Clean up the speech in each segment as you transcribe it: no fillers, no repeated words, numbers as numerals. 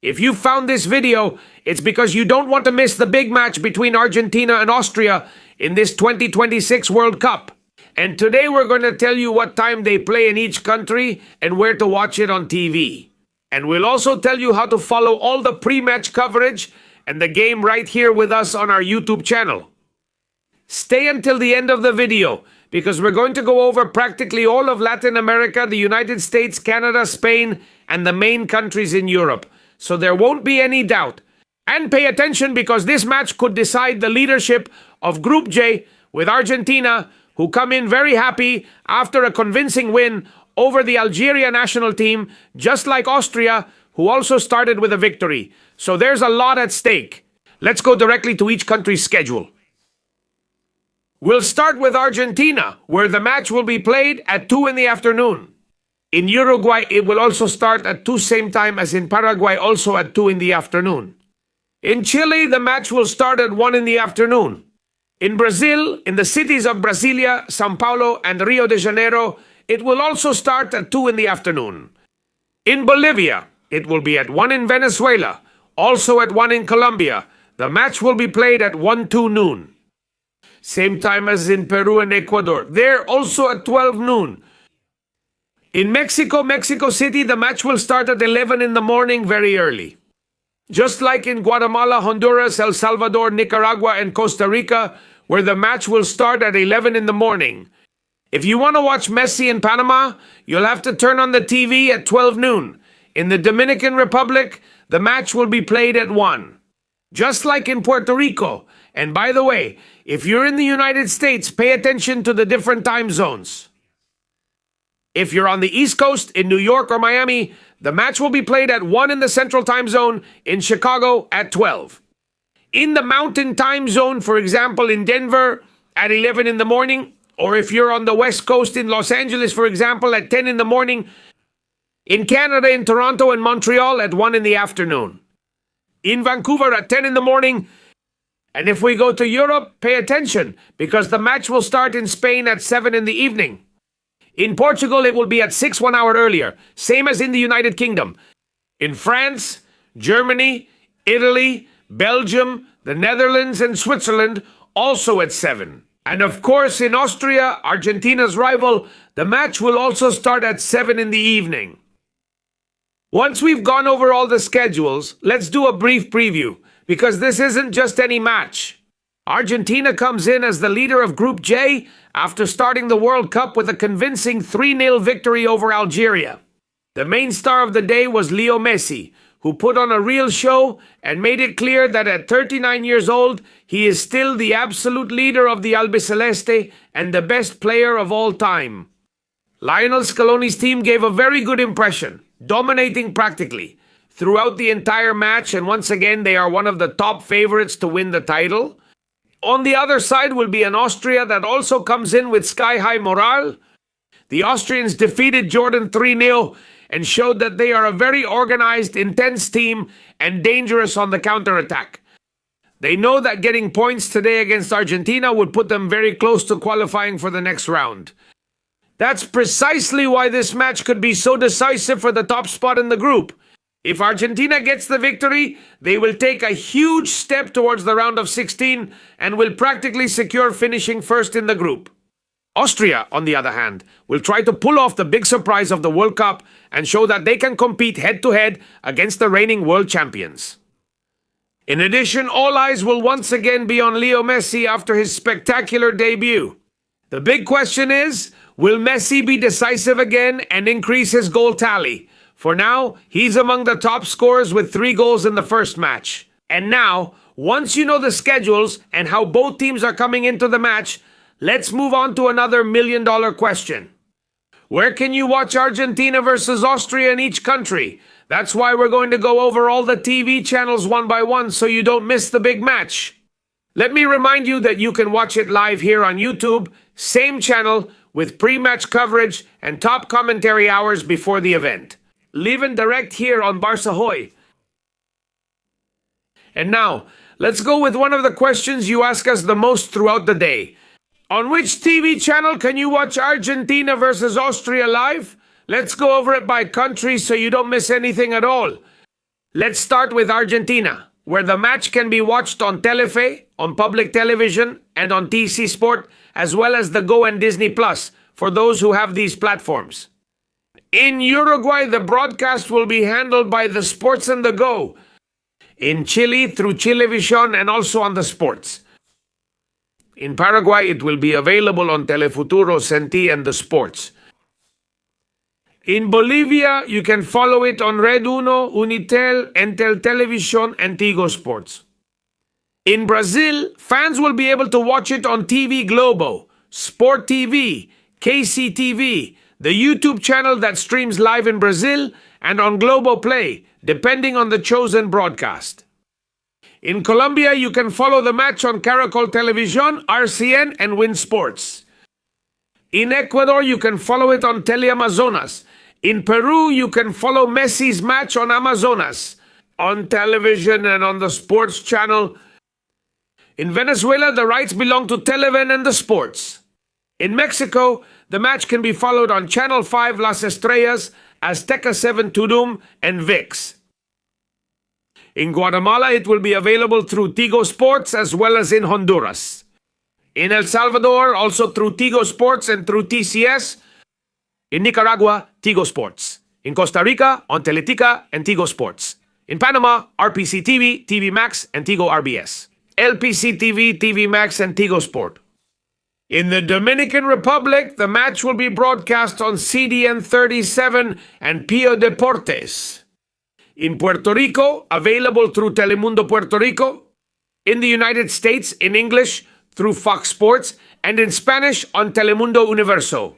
If you found this video, it's because you don't want to miss the big match between Argentina and Austria in this 2026 World Cup. And today we're going to tell you what time they play in each country and where to watch it on TV. And we'll also tell you how to follow all the pre-match coverage and the game right here with us on our YouTube channel. Stay until the end of the video because we're going to go over practically all of Latin America, the United States, Canada, Spain, and the main countries in Europe. So there won't be any doubt. And pay attention because this match could decide the leadership of Group J with Argentina, who come in very happy after a convincing win over the Algeria national team, just like Austria, who also started with a victory. So there's a lot at stake. Let's go directly to each country's schedule. We'll start with Argentina, where the match will be played at 2 in the afternoon. In Uruguay, it will also start at 2 same time as in Paraguay, also at 2 in the afternoon. In Chile, the match will start at 1 in the afternoon. In Brazil, in the cities of Brasilia, São Paulo, and Rio de Janeiro, it will also start at 2 in the afternoon. In Bolivia, it will be at 1 in Venezuela, also at 1 in Colombia. The match will be played at 1-2 noon. Same time as in Peru and Ecuador. There also at 12 noon. In Mexico, Mexico City, the match will start at 11 in the morning very early. Just like in Guatemala, Honduras, El Salvador, Nicaragua, and Costa Rica, where the match will start at 11 in the morning. If you want to watch Messi in Panama, you'll have to turn on the TV at 12 noon. In the Dominican Republic, the match will be played at 1. Just like in Puerto Rico. And by the way, if you're in the United States, pay attention to the different time zones. If you're on the East Coast, in New York or Miami, the match will be played at 1 in the Central Time Zone, in Chicago at 12. In the Mountain Time Zone, for example, in Denver at 11 in the morning, or if you're on the West Coast in Los Angeles, for example, at 10 in the morning, in Canada, in Toronto and Montreal at 1 in the afternoon, in Vancouver at 10 in the morning, and if we go to Europe, pay attention, because the match will start in Spain at 7 in the evening. In Portugal, it will be at 6 1 hour earlier, same as in the United Kingdom. In France, Germany, Italy, Belgium, the Netherlands, and Switzerland, also at 7. And of course, in Austria, Argentina's rival, the match will also start at 7 in the evening. Once we've gone over all the schedules, let's do a brief preview, because this isn't just any match. Argentina comes in as the leader of Group J after starting the World Cup with a convincing 3-0 victory over Algeria. The main star of the day was Leo Messi, who put on a real show and made it clear that at 39 years old, he is still the absolute leader of the Albiceleste and the best player of all time. Lionel Scaloni's team gave a very good impression, dominating practically throughout the entire match, and once again they are one of the top favorites to win the title. On the other side will be an Austria that also comes in with sky-high morale. The Austrians defeated Jordan 3-0 and showed that they are a very organized, intense team and dangerous on the counterattack. They know that getting points today against Argentina would put them very close to qualifying for the next round. That's precisely why this match could be so decisive for the top spot in the group. If Argentina gets the victory, they will take a huge step towards the round of 16 and will practically secure finishing first in the group. Austria, on the other hand, will try to pull off the big surprise of the World Cup and show that they can compete head-to-head against the reigning world champions. In addition, all eyes will once again be on Leo Messi after his spectacular debut. The big question is, will Messi be decisive again and increase his goal tally? For now, he's among the top scorers with 3 goals in the first match. And now, once you know the schedules and how both teams are coming into the match, let's move on to another million-dollar question. Where can you watch Argentina versus Austria in each country? That's why we're going to go over all the TV channels one by one so you don't miss the big match. Let me remind you that you can watch it live here on YouTube, same channel, with pre-match coverage and top commentary hours before the event. Live and direct here on Barca Hoy. And now, let's go with one of the questions you ask us the most throughout the day. On which TV channel can you watch Argentina versus Austria live? Let's go over it by country so you don't miss anything at all. Let's start with Argentina, where the match can be watched on Telefe, on public television, and on TC Sport, as well as the Go and Disney Plus, for those who have these platforms. In Uruguay, the broadcast will be handled by the Sports and the Go. In Chile, through Chilevisión and also on the Sports. In Paraguay, it will be available on Telefuturo, Senti, and the Sports. In Bolivia, you can follow it on Red Uno, Unitel, Entel Televisión, and Tigo Sports. In Brazil, fans will be able to watch it on TV Globo, Sport TV, KCTV, the YouTube channel that streams live in Brazil, and on Globo Play, depending on the chosen broadcast. In Colombia, you can follow the match on Caracol Televisión, RCN, and Win Sports. In Ecuador, you can follow it on Teleamazonas. In Peru, you can follow Messi's match on Amazonas, on television and on the sports channel. In Venezuela, the rights belong to Televen and the Sports. In Mexico, the match can be followed on Channel 5 Las Estrellas, Azteca 7 Tudum, and ViX. In Guatemala, it will be available through Tigo Sports as well as in Honduras. In El Salvador, also through Tigo Sports and through TCS. In Nicaragua, Tigo Sports. In Costa Rica, on Teletica and Tigo Sports. In Panama, RPC TV, TV Max, and Tigo RBS. LPC TV, TV Max, and Tigo Sport. In the Dominican Republic, the match will be broadcast on CDN 37 and Pio Deportes. In Puerto Rico, available through Telemundo Puerto Rico. In the United States, in English, through Fox Sports, and in Spanish on Telemundo Universo.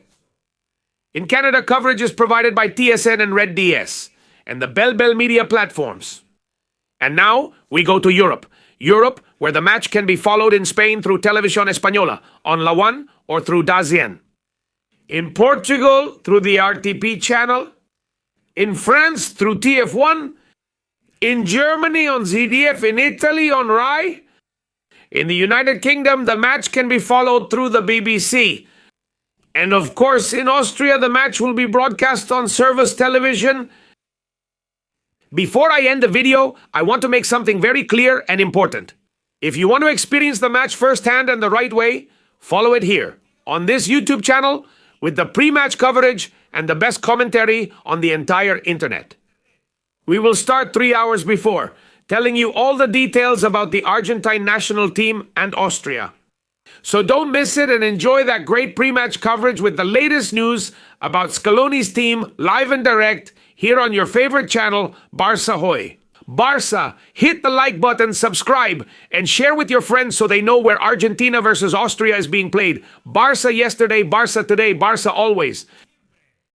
In Canada, coverage is provided by TSN and Red DS, and the Bell Media platforms. And now, we go to Europe. Europe, where the match can be followed in Spain through Televisión Española, on La One, or through DAZN. In Portugal, through the RTP channel. In France, through TF1. In Germany, on ZDF. In Italy, on RAI. In the United Kingdom, the match can be followed through the BBC. And of course, in Austria, the match will be broadcast on Service Television. Before I end the video, I want to make something very clear and important. If you want to experience the match firsthand and the right way, follow it here, on this YouTube channel, with the pre-match coverage and the best commentary on the entire internet. We will start 3 hours before, telling you all the details about the Argentine national team and Austria. So don't miss it and enjoy that great pre-match coverage with the latest news about Scaloni's team live and direct here on your favorite channel, Barça Hoy. Barça, hit the like button, subscribe, and share with your friends so they know where Argentina versus Austria is being played. Barça yesterday, Barça today, Barça always.